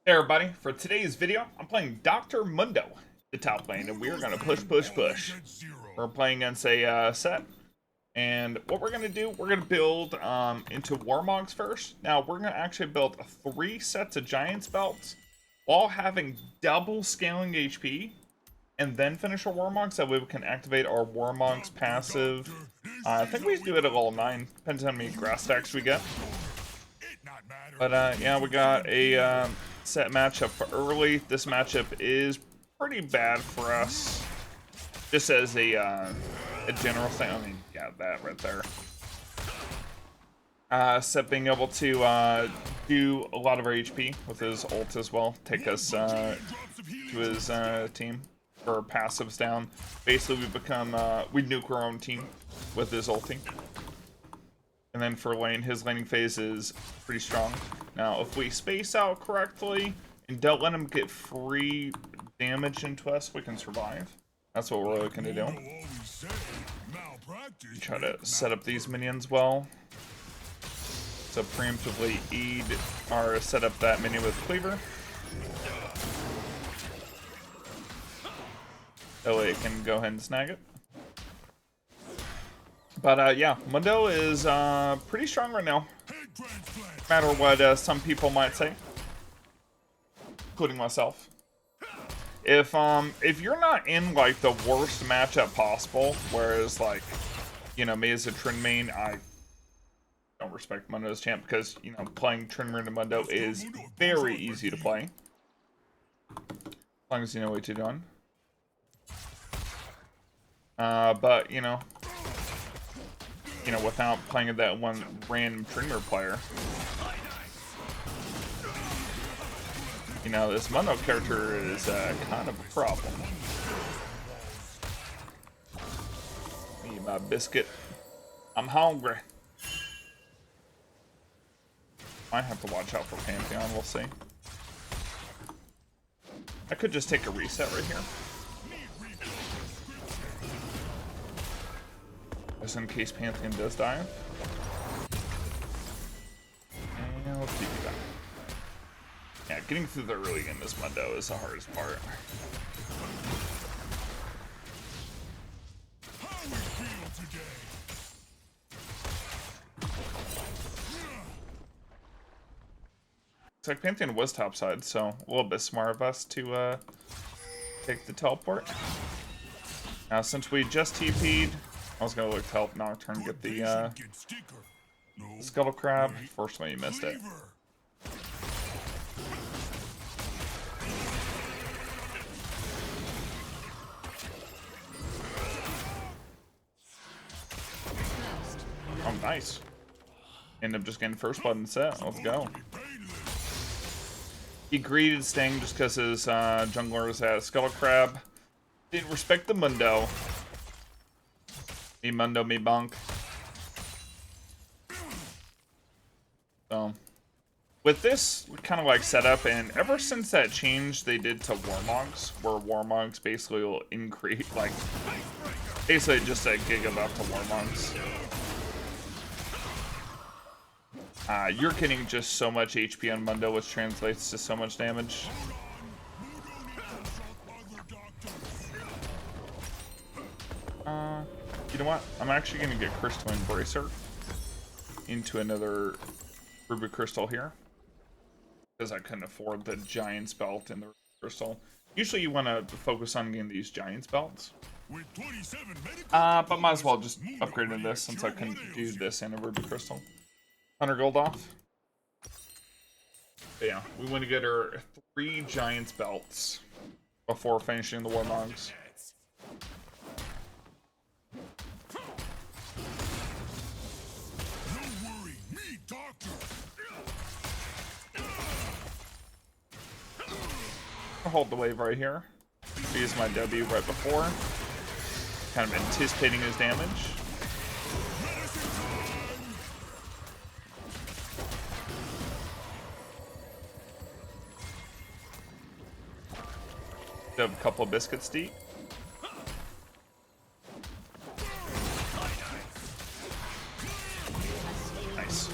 Hey everybody, for today's video, I'm playing Dr. Mundo, the top lane, and we're gonna push. We're playing against a set, and what we're gonna do, we're gonna build into Warmogs first. Now, we're gonna actually build 3 sets of Giants belts, while having double scaling HP, and then finish our Warmogs, that way we can activate our Warmogs passive. I think we do it at level 9, depends on how many grass stacks we get. But yeah, we got a set matchup for early. This matchup is pretty bad for us, just as a general thing. I mean, yeah, that right there. Set being able to do a lot of our HP with his ult as well, take us to his team for passives down. Basically, we become we nuke our own team with his ulting. And then for lane, his laning phase is pretty strong. Now, if we space out correctly and don't let him get free damage into us, we can survive. That's what we're looking to do. Try to set up these minions well. So preemptively aid or set up that minion with Cleaver. That way it can go ahead and snag it. But yeah, Mundo is pretty strong right now. No matter what some people might say, including myself. If you're not in like the worst matchup possible, whereas like, you know, me as a Trynd main, I don't respect Mundo as champ because, you know, playing Trynd into Mundo is very easy to play. As long as you know what you're doing. But you know, without playing that one random Trynder player. You know, this Mundo character is kind of a problem. Need my biscuit. I'm hungry. Might have to watch out for Pantheon, we'll see. I could just take a reset right here. Just in case Pantheon does die. And let's keep it down. Yeah, getting through the early game this Mundo is the hardest part. Looks like Pantheon was topside, so a little bit smart of us to take the teleport. Now, since we just TP'd, I was gonna look to help Nocturne get the Scuttle Crab. Fortunately, you missed it. Oh, nice. End up just getting first blood and set. Let's go. He greeted Sting just because his junglers had Scuttle Crab. Didn't respect the Mundo. Me Mundo, me Bonk. So, with this kind of like setup, and ever since that change they did to Warmogs, where Warmogs basically will increase, like, basically just a giga buff to Warmogs. You're getting just so much HP on Mundo, which translates to so much damage. You know what? I'm actually going to get Crystal Embracer into another Ruby Crystal here. Because I couldn't afford the Giants belt and the Crystal. Usually you want to focus on getting these Giants belts. But might as well just upgrade to this since I couldn't do this and a Ruby Crystal. 100 gold off. But yeah, we want to get our 3 Giants belts before finishing the Warmogs. I'll hold the wave right here. Use my W right before. Kind of anticipating his damage. Have a couple of biscuits to eat. Nice.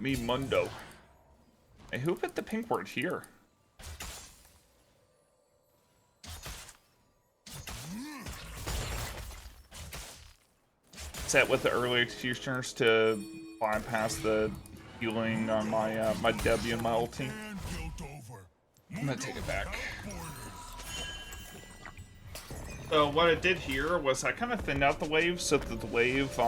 Me Mundo. I Who put the pink word here? Set with the early executioners to bypass the healing on my my W and my ulti. I'm gonna take it back. So what I did here was I kind of thinned out the wave so that the wave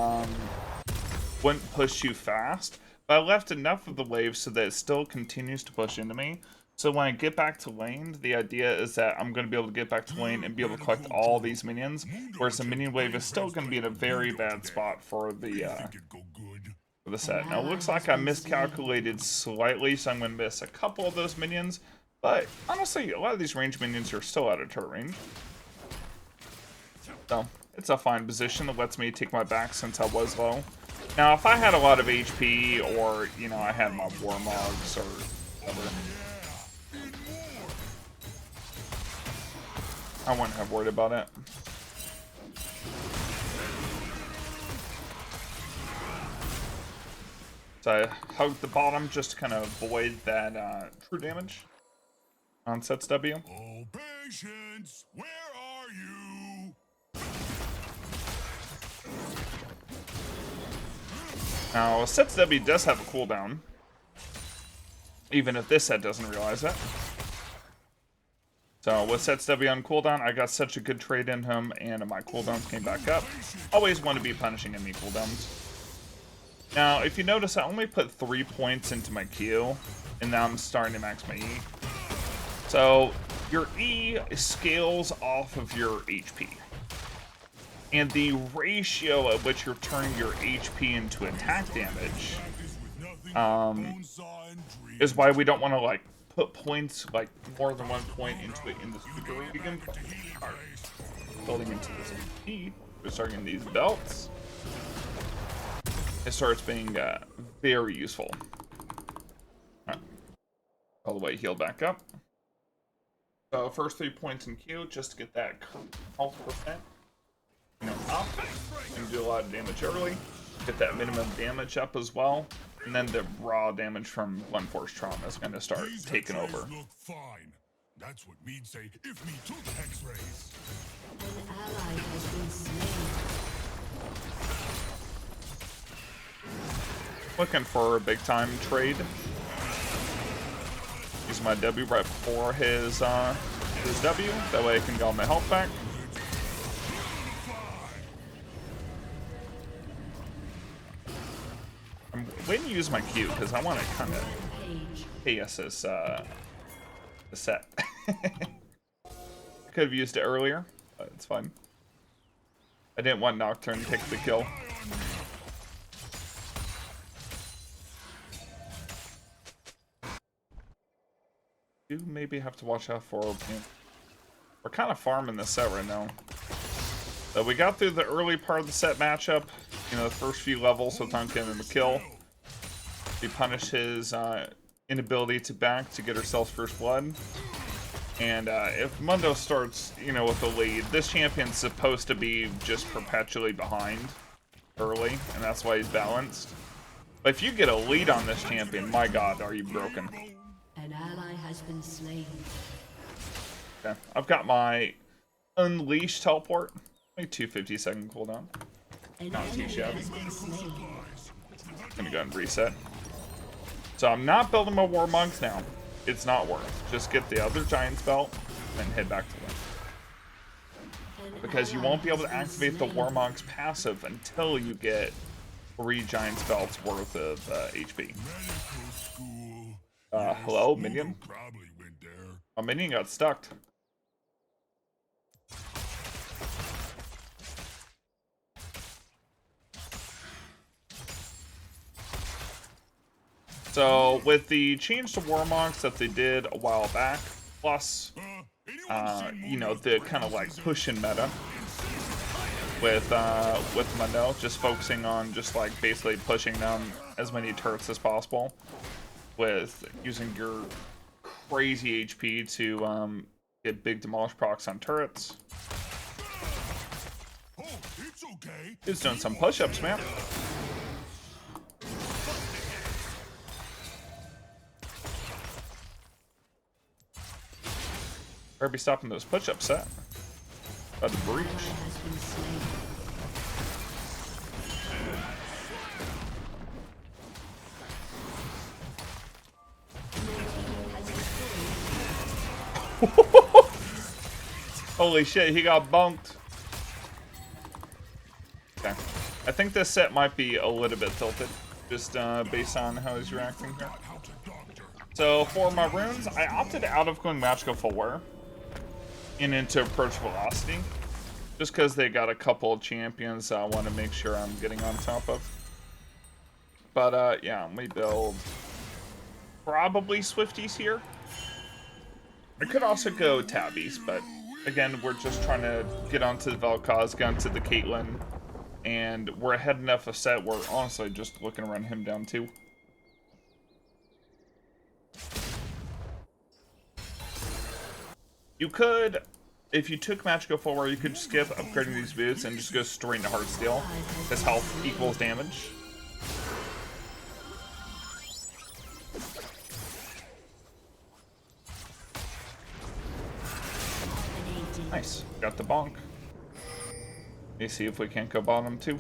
wouldn't push you fast, but I left enough of the wave so that it still continues to push into me. So when I get back to lane, the idea is that I'm going to be able to get back to lane and be able to collect all these minions, whereas the minion wave is still going to be in a very bad spot for the set. Now it looks like I miscalculated slightly, so I'm going to miss a couple of those minions, but honestly, a lot of these range minions are still out of turret range. So it's a fine position that lets me take my back since I was low. Now if I had a lot of HP, or you know, I had my Warmogs or whatever, I wouldn't have worried about it. So I hugged the bottom just to kind of avoid that true damage on Set's W. Oh, patience, where are you? Now, Set's W does have a cooldown, even if this set doesn't realize it. So with Set's W on cooldown, I got such a good trade in him, and my cooldowns came back up. Always want to be punishing enemy cooldowns. Now, if you notice, I only put 3 points into my Q, and now I'm starting to max my E. So your E scales off of your HP. And the ratio at which you're turning your HP into attack damage is why we don't want to like put points, like more than 1 point into it in the super league. Building into this HP, we're starting these belts. It starts being very useful. All the way healed back up. So first 3 points in Q just to get that health percent. You know, up and do a lot of damage early. Get that minimum damage up as well, and then the raw damage from Blunt Force Trauma is going to start taking over. Look fine. That's what we'd say if we took X-rays. An ally has been slain. Looking for a big time trade. Use my W right before his W. That way I can get all my health back. I'm waiting to use my Q because I want to kind of KS this set. Could have used it earlier, but it's fine. I didn't want Nocturne to take the kill. Do maybe have to watch out for. We're kind of farming this set right now. So we got through the early part of the set matchup. You know, the first few levels with Duncan and the kill. We punished his inability to back to get ourselves first blood. And if Mundo starts, you know, with the lead, this champion's supposed to be just perpetually behind early, and that's why he's balanced. But if you get a lead on this champion, my god, are you broken. An ally has been slain. Okay, I've got my Unleash teleport. Only 250-second cooldown. Not too shabby. Gonna go and reset. So I'm not building my War Monks now. It's not worth. Just get the other Giant's Belt and head back to them. Because you won't be able to activate the War Monk's passive until you get 3 Giant's Belts worth of HP. Hello, minion? My minion got stuck. So, with the change to Warmonks that they did a while back, plus, you know, the kind of like push-in meta with Mundo, just focusing on just like basically pushing down as many turrets as possible with using your crazy HP to get big demolish procs on turrets. He's doing some push-ups, man. Better be stopping those push-ups, set. About to breach. Has been slain. Holy shit, he got bunked. Okay. I think this set might be a little bit tilted, just based on how he's reacting here. So for my runes, I opted out of going magical full wear and into approach velocity, just because they got a couple of champions I want to make sure I'm getting on top of. But yeah, we build probably Swifties here. I could also go Tabbies, but again, we're just trying to get onto the Vel'Koz, get onto the Caitlyn, and we're ahead enough of set. We're honestly just looking to run him down too. You could, if you took Magical Forward, you could skip upgrading these boots and just go straight into Heartsteel. His health equals damage. Nice. Got the bonk. Let me see if we can't go bottom too.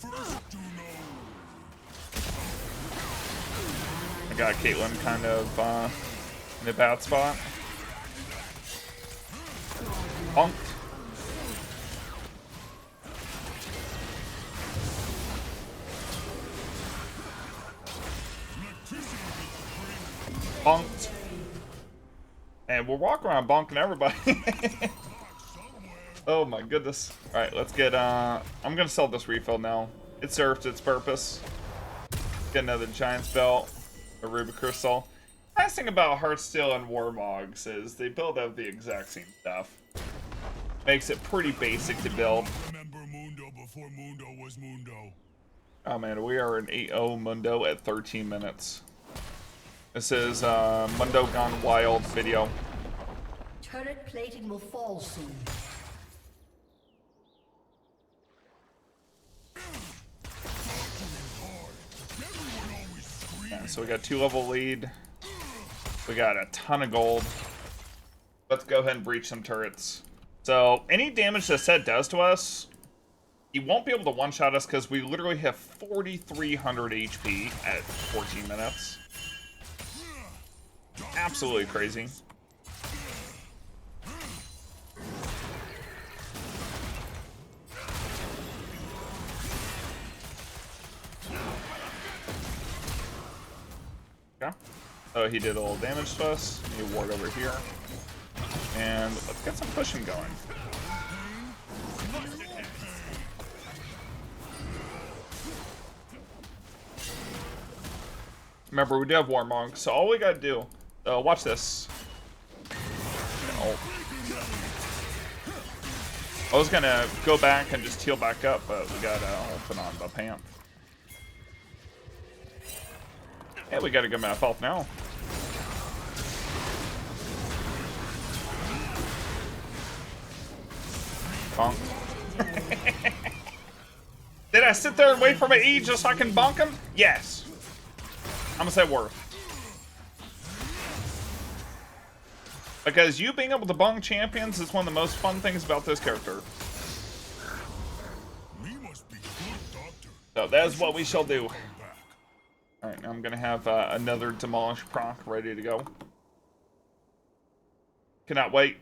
I got Caitlyn kind of in a bad spot. Bonked. Bonked. And we're walking around bonking everybody. Oh my goodness. Alright, let's get, I'm gonna sell this refill now. It served its purpose. Get another Giant's Belt, a Ruby Crystal. Nice thing about Heartsteel and Warmogs is they build out the exact same stuff. Makes it pretty basic to build. Remember Mundo before Mundo was Mundo. Oh man, we are an 8-0 Mundo at 13 minutes. This is Mundo Gone Wild video. Turret plating will fall soon. Yeah, so we got 2-level lead. We got a ton of gold. Let's go ahead and breach some turrets. So any damage this set does to us, he won't be able to one-shot us because we literally have 4,300 HP at 14 minutes. Absolutely crazy. Okay. So he did a little damage to us. He ward over here. And let's get some pushing going. Remember, we do have Warmog, so all we gotta do... watch this. Oh. I was gonna go back and just heal back up, but we gotta open on the Pamp. Yeah, we got a good amount of health now. Bonk. Did I sit there and wait for my E just so I can bonk him? Yes. I'm gonna say worth. Because you being able to bonk champions is one of the most fun things about this character. So that is what we shall do. Alright, now I'm gonna have another Demolish proc ready to go. Cannot wait.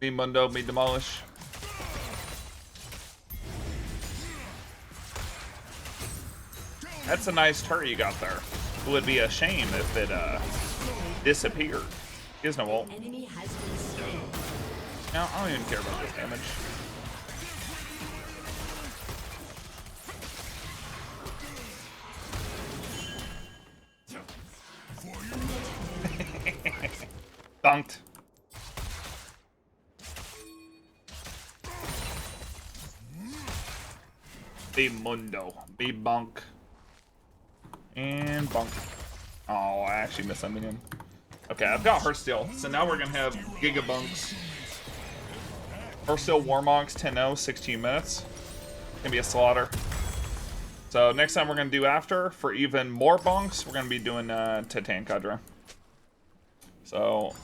Me Mundo, me Demolish. That's a nice turret you got there. It would be a shame if it disappeared. He has no ult. Enemy has been slain. No, I don't even care about this damage. Dunked. Be Mundo. Be Bunk. And Bunk. Oh, I actually missed something in. Okay, I've got Heartsteel. So now we're going to have Giga Bunks. Heartsteel Warmogs 10-0, 16 minutes. Gonna be a slaughter. So next time we're going to do after, for even more Bunks, we're going to be doing Titan Cadre. So,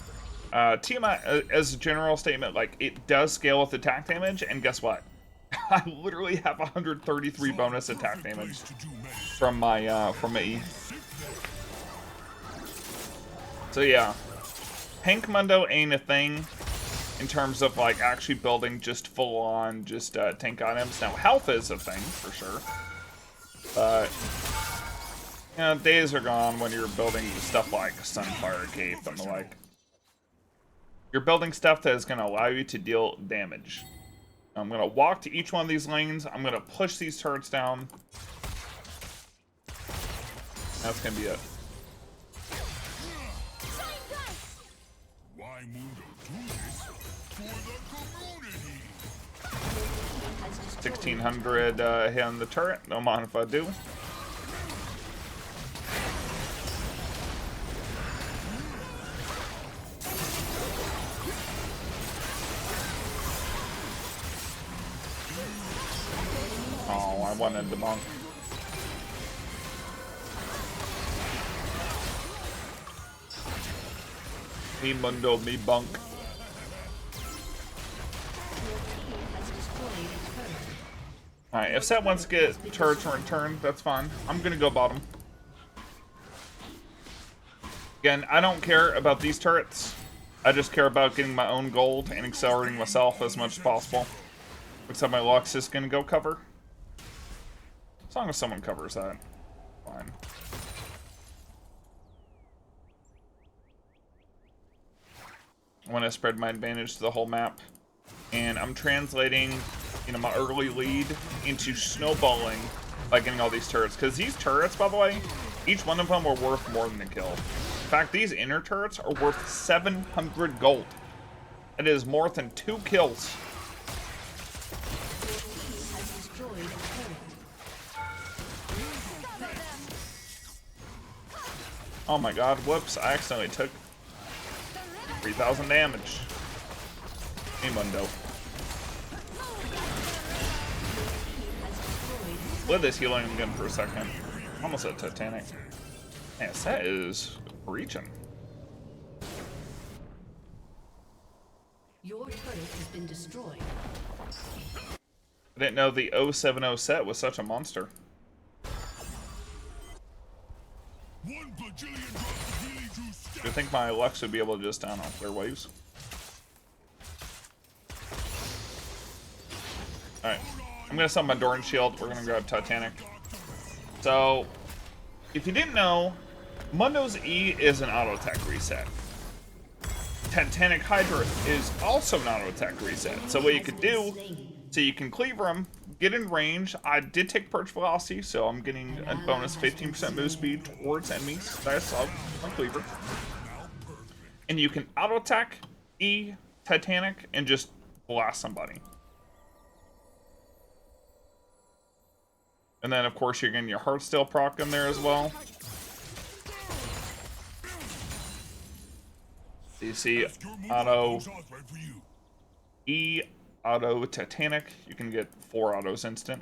Tiamat, as a general statement, like, it does scale with attack damage, and guess what? I literally have 133 bonus attack damage from my E. So yeah, Hank Mundo ain't a thing in terms of like actually building just full on just tank items. Now health is a thing for sure, but you know, days are gone when you're building stuff like Sunfire Cape and the like. You're building stuff that is going to allow you to deal damage. I'm going to walk to each one of these lanes. I'm going to push these turrets down. That's going to be it. Why Mundo do this? For the community. 1600 hit on the turret. No mind if I do. Oh, I wanted the monk. Me Mundo, me bunk. Alright, if Set wants to get turrets in return, that's fine. I'm gonna go bottom. Again, I don't care about these turrets. I just care about getting my own gold and accelerating myself as much as possible. Looks like my Lux is gonna go cover. As long as someone covers that, fine. I want to spread my advantage to the whole map, and I'm translating, you know, my early lead into snowballing by getting all these turrets. Because these turrets, by the way, each one of them are worth more than a kill. In fact, these inner turrets are worth 700 gold. It is more than 2 kills. Oh my god, whoops, I accidentally took 3,000 damage. Hey, Mundo. Let this healing again for a second. Almost at Titanic. Man, that is reaching. Your turret has been destroyed. I didn't know the 070 set was such a monster. Do you think my Lux would be able to just, I don't know, clear waves? Alright. I'm gonna summon my Doran Shield. We're gonna grab Titanic. So, if you didn't know, Mundo's E is an auto attack reset. Titanic Hydra is also an auto attack reset. So what you could do, so you can cleaver him, get in range. I did take Perch Velocity, so I'm getting a bonus 15% move speed towards enemies that I saw on cleaver. And you can auto attack E, Titanic, and just blast somebody. And then, of course, you're getting your heartsteel proc in there as well. So you see auto E, auto Titanic. You can get 4 autos instant.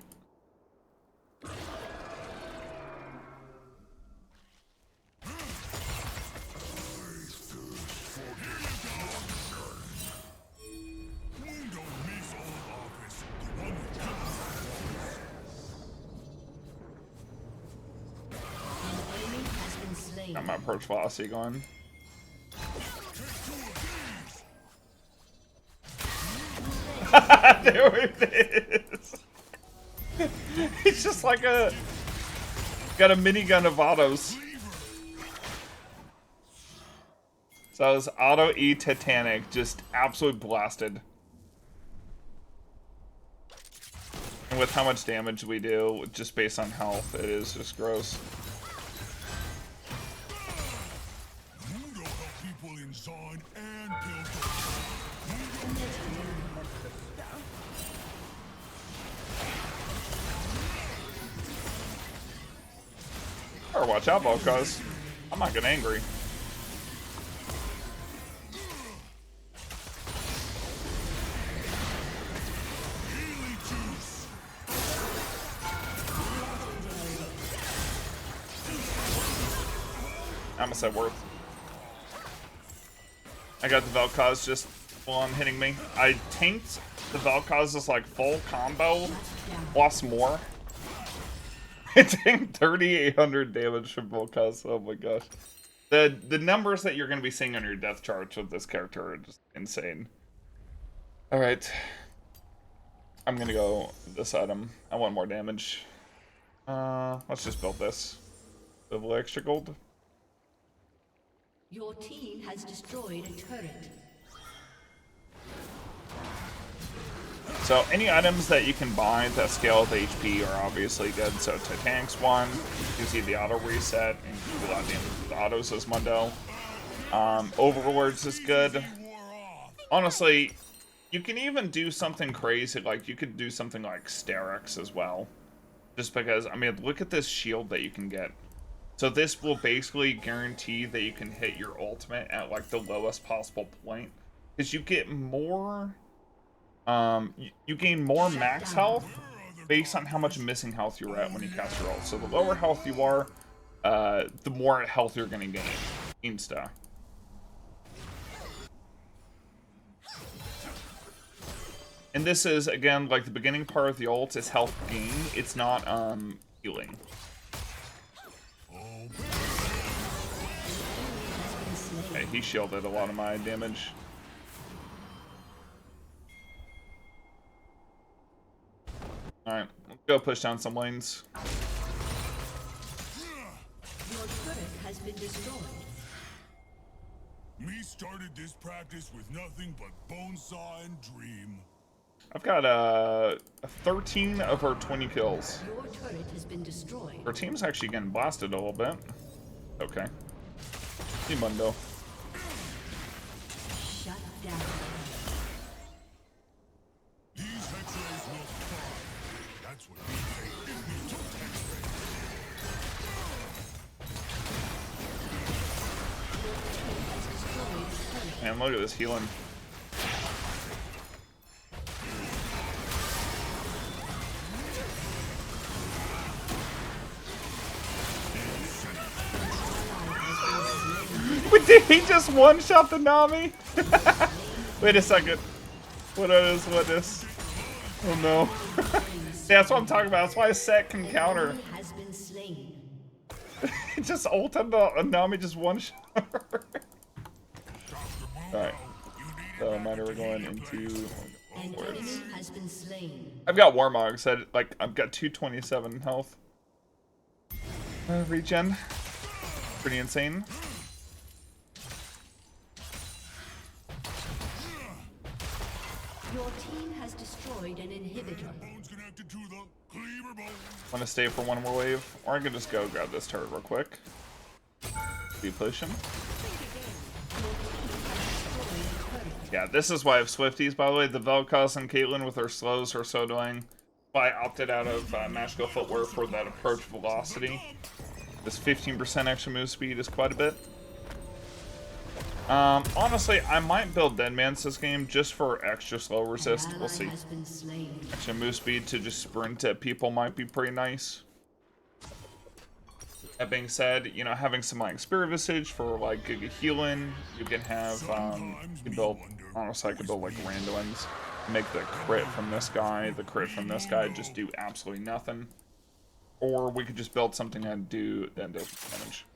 Got my approach velocity going. There it is. He's just like got a minigun of autos. So this auto E Titanic just absolutely blasted. And with how much damage we do, just based on health, it is just gross. Mundo helped people in Zon and Piltover. Or watch out, cause I'm not getting angry. I'm gonna say worth. I got the Vel'Koz just full on hitting me. I tanked the Vel'Koz's like full combo plus more. I tanked 3,800 damage from Vel'Koz. Oh my gosh. The numbers that you're going to be seeing on your death charts with this character are just insane. Alright. I'm going to go this item. I want more damage. Let's just build this. A little extra gold. Your team has destroyed a turret. So any items that you can buy that scale with HP are obviously good. So Titanic's one, you see the auto reset, and you do a lot of damage with autos as Mundo. Overlords is good. Honestly, you can even do something crazy, like you could do something like Sterix as well. Just because, I mean, look at this shield that you can get. So this will basically guarantee that you can hit your ultimate at like the lowest possible point. Because you get more... you gain more max health based on how much missing health you're at when you cast your ult. So the lower health you are, the more health you're going to gain. Insta. And this is, again, like the beginning part of the ult is health gain. It's not, healing. Okay, he shielded a lot of my damage. Alright, let's go push down some lanes. Your turret has been destroyed. Me started this practice with nothing but bonesaw and dream. I've got 13 of our 20 kills. Your turret has been destroyed. Our team's actually getting blasted a little bit. Okay. See Mundo. Shut down. These X-rays look fine. That's what we say. If we took X-rays. Man, look at this healing. Did he just one-shot the Nami? Wait a second. What is this? Oh no. Yeah, that's what I'm talking about. That's why Set can counter. Has been slain. He just ulted the Nami just one-shot her. Alright. So mine are going into... An enemy has been slain. I've got Warmog, so I've got 227 health. Regen. Pretty insane. Your team has destroyed an inhibitor. Want to stay for one more wave, or I can just go grab this turret real quick. Be pushing. Yeah, this is why I have Swifties, by the way. The Vel'Koz and Caitlyn with her slows are so annoying. I opted out of magical footwear for that approach velocity. This 15% extra move speed is quite a bit. Honestly, I might build Deadman's this game just for extra slow resist. We'll see. Extra move speed to just sprint at people might be pretty nice. That being said, you know, having some like Spirit Visage for like Giga healing, you can have, you can build, honestly I could build like randomins. Make the crit from this guy, the crit from this guy just do absolutely nothing. Or we could just build something that does damage.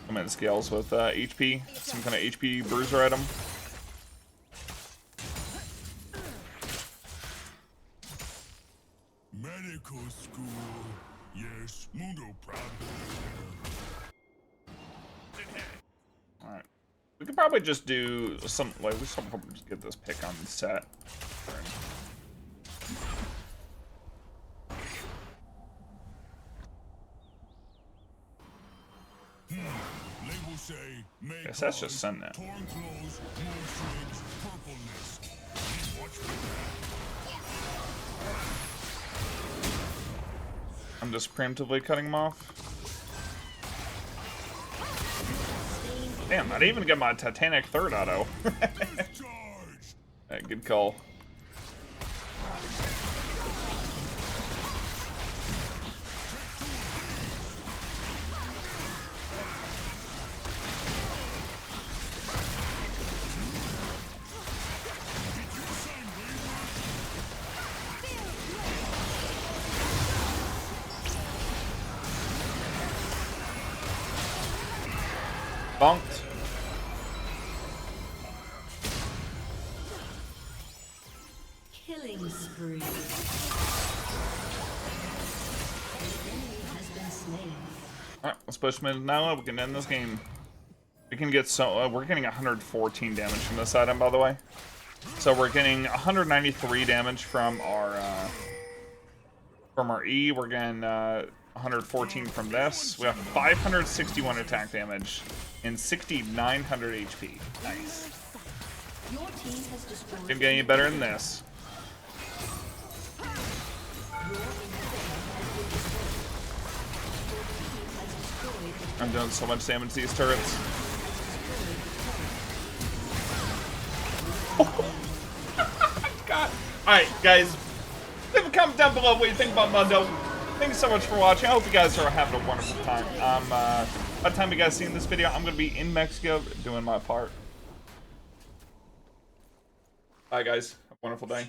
I'm at scales with HP, some kind of HP bruiser item. Medical school. Yes, Mundo probably. Alright. We could probably just do some, like, we should probably just get this pick on set. Guess that's just send that. I'm just preemptively cutting him off. Damn, I didn't even get my Titanic third auto. Right, good call. Bunked. Killing spree. An enemy has been slain. Alright, let's push mid now. We can end this game. We can get we're getting 114 damage from this item, by the way. So we're getting 193 damage from our E. We're getting 114 from this. We have 561 attack damage and 6,900 HP. Nice. Your team has destroyed. Didn't get any better than this. I'm doing so much damage to these turrets. God. Alright, guys. Leave a comment down below what you think about Mundo. Thanks so much for watching. I hope you guys are having a wonderful time. By the time you guys see this video, I'm going to be in Mexico doing my part. Bye, guys. Have a wonderful day.